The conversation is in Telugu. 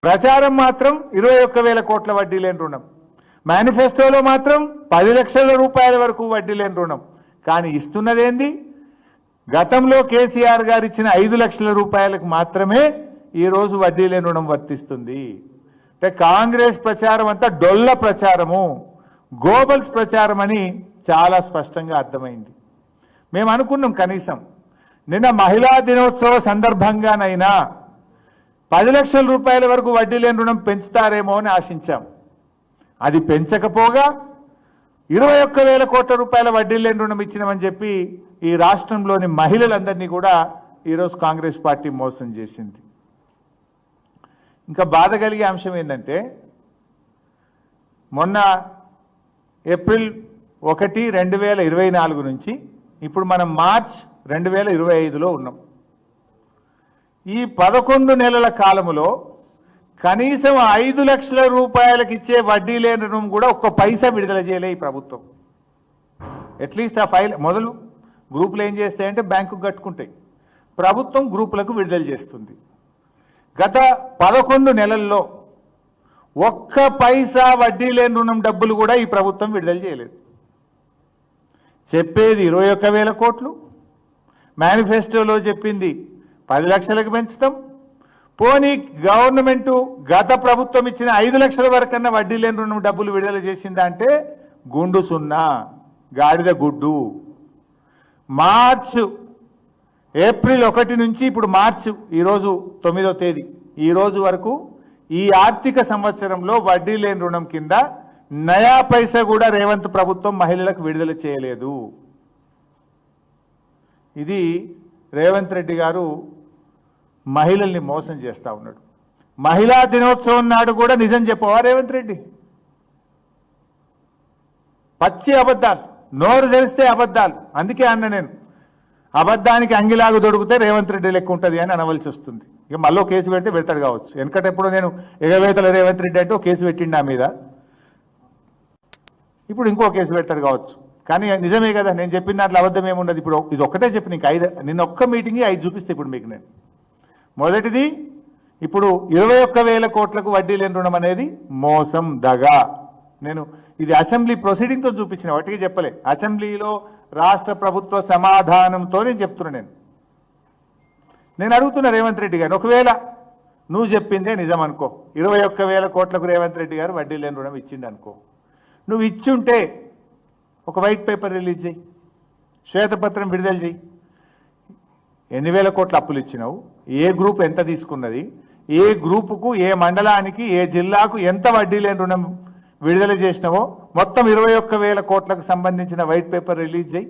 ప్రచారం మాత్రం 21,000 కోట్ల వడ్డీ లేని రుణం, మేనిఫెస్టోలో మాత్రం 10 లక్షల రూపాయల వరకు వడ్డీ లేని రుణం. కానీ ఇస్తున్నదేంది? గతంలో కేసీఆర్ గారు ఇచ్చిన 5 లక్షల రూపాయలకు మాత్రమే ఈరోజు వడ్డీ లేని రుణం వర్తిస్తుంది. అంటే కాంగ్రెస్ ప్రచారం అంతా డొల్ల ప్రచారము, గోబల్స్ ప్రచారం అని చాలా స్పష్టంగా అర్థమైంది. మేము అనుకున్నాం కనీసం నిన్న మహిళా దినోత్సవ సందర్భంగానైనా 10 లక్షల రూపాయల వరకు వడ్డీ లేని రుణం పెంచుతారేమో అని ఆశించాం. అది పెంచకపోగా 21,000 కోట్ల రూపాయల వడ్డీ లేని రుణం ఇచ్చినామని చెప్పి ఈ రాష్ట్రంలోని మహిళలందరినీ కూడా ఈరోజు కాంగ్రెస్ పార్టీ మోసం చేసింది. ఇంకా బాధ కలిగే అంశం ఏంటంటే మొన్న ఏప్రిల్ 1, 2024 నుంచి ఇప్పుడు మనం మార్చ్ 2025లో ఉన్నాం. ఈ 11 నెలల కాలములో కనీసం 5 లక్షల రూపాయలకు ఇచ్చే వడ్డీ లేని రుణం కూడా ఒక్క పైసా విడుదల చేయలే ఈ ప్రభుత్వం. అట్లీస్ట్ ఆ ఫైల్ మొదలు గ్రూపులు ఏం చేస్తాయంటే బ్యాంకుకు కట్టుకుంటాయి, ప్రభుత్వం గ్రూపులకు విడుదల చేస్తుంది. గత 11 నెలల్లో ఒక్క పైసా వడ్డీ లేని రుణం డబ్బులు కూడా ఈ ప్రభుత్వం విడుదల చేయలేదు. చెప్పేది 21,000 కోట్లు, మేనిఫెస్టోలో చెప్పింది 10 లక్షలకు పెంచుతాం. పోనీ గవర్నమెంట్ గత ప్రభుత్వం ఇచ్చిన 5 లక్షల వరకన్నా వడ్డీ లేని రుణం డబ్బులు విడుదల చేసిందా అంటే గుండు సున్నా, గాడిద గుడ్డు. ఏప్రిల్ 1 నుంచి ఇప్పుడు మార్చి ఈరోజు 9వ తేదీ ఈ రోజు వరకు ఈ ఆర్థిక సంవత్సరంలో వడ్డీ లేని రుణం కింద నయా పైసా కూడా రేవంత్ ప్రభుత్వం మహిళలకు విడుదల చేయలేదు. ఇది రేవంత్ రెడ్డి గారు మహిళల్ని మోసం చేస్తూ ఉన్నాడు. మహిళా దినోత్సవం నాడు కూడా నిజం చెప్పవా రేవంత్ రెడ్డి? పచ్చి అబద్ధాలు, నోరు తెరిస్తే అబద్ధాలు. అందుకే అన్న నేను అబద్ధానికి అంగిలాగు దొడిగితే రేవంత్ రెడ్డి లెక్క ఉంటుంది అని అనవలసి వస్తుంది. ఇక మళ్ళీ కేసు పెడితే పెడతాడు కావచ్చు. వెనకటెప్పుడు నేను ఎగవేతల రేవంత్ రెడ్డి అంటే కేసు పెట్టిండు నా మీద, ఇప్పుడు ఇంకో కేసు పెడతాడు కావచ్చు. కానీ నిజమే కదా, నేను చెప్పిన దాంట్లో అబద్ధం ఏముండదు. ఇప్పుడు ఇది ఒక్కటే చెప్పి నీకు 5 నిన్న ఒక్క మీటింగ్ 5 చూపిస్తే ఇప్పుడు మీకు నేను మొదటిది ఇప్పుడు 21,000 కోట్లకు వడ్డీ లేని రుణం అనేది మోసం, దగా. నేను ఇది అసెంబ్లీ ప్రొసీడింగ్తో చూపించిన, వాటికి చెప్పలే. అసెంబ్లీలో రాష్ట్ర ప్రభుత్వ సమాధానంతో నేను చెప్తున్నా. నేను అడుగుతున్నా రేవంత్ రెడ్డి గారు, ఒకవేళ నువ్వు చెప్పిందే నిజం అనుకో, 21,000 కోట్లకు రేవంత్ రెడ్డి గారు వడ్డీ లేని రుణం ఇచ్చిండు అనుకో, నువ్వు ఇచ్చుంటే ఒక వైట్ పేపర్ రిలీజ్ చేయి, శ్వేతపత్రం విడుదల చేయి. ఎన్ని వేల కోట్ల అప్పులు ఇచ్చినావు, ఏ గ్రూప్ ఎంత తీసుకున్నది, ఏ గ్రూపుకు, ఏ మండలానికి, ఏ జిల్లాకు ఎంత వడ్డీ లేని రుణం విడుదల చేసినావో మొత్తం 21,000 కోట్లకు సంబంధించిన వైట్ పేపర్ రిలీజ్ చేయి.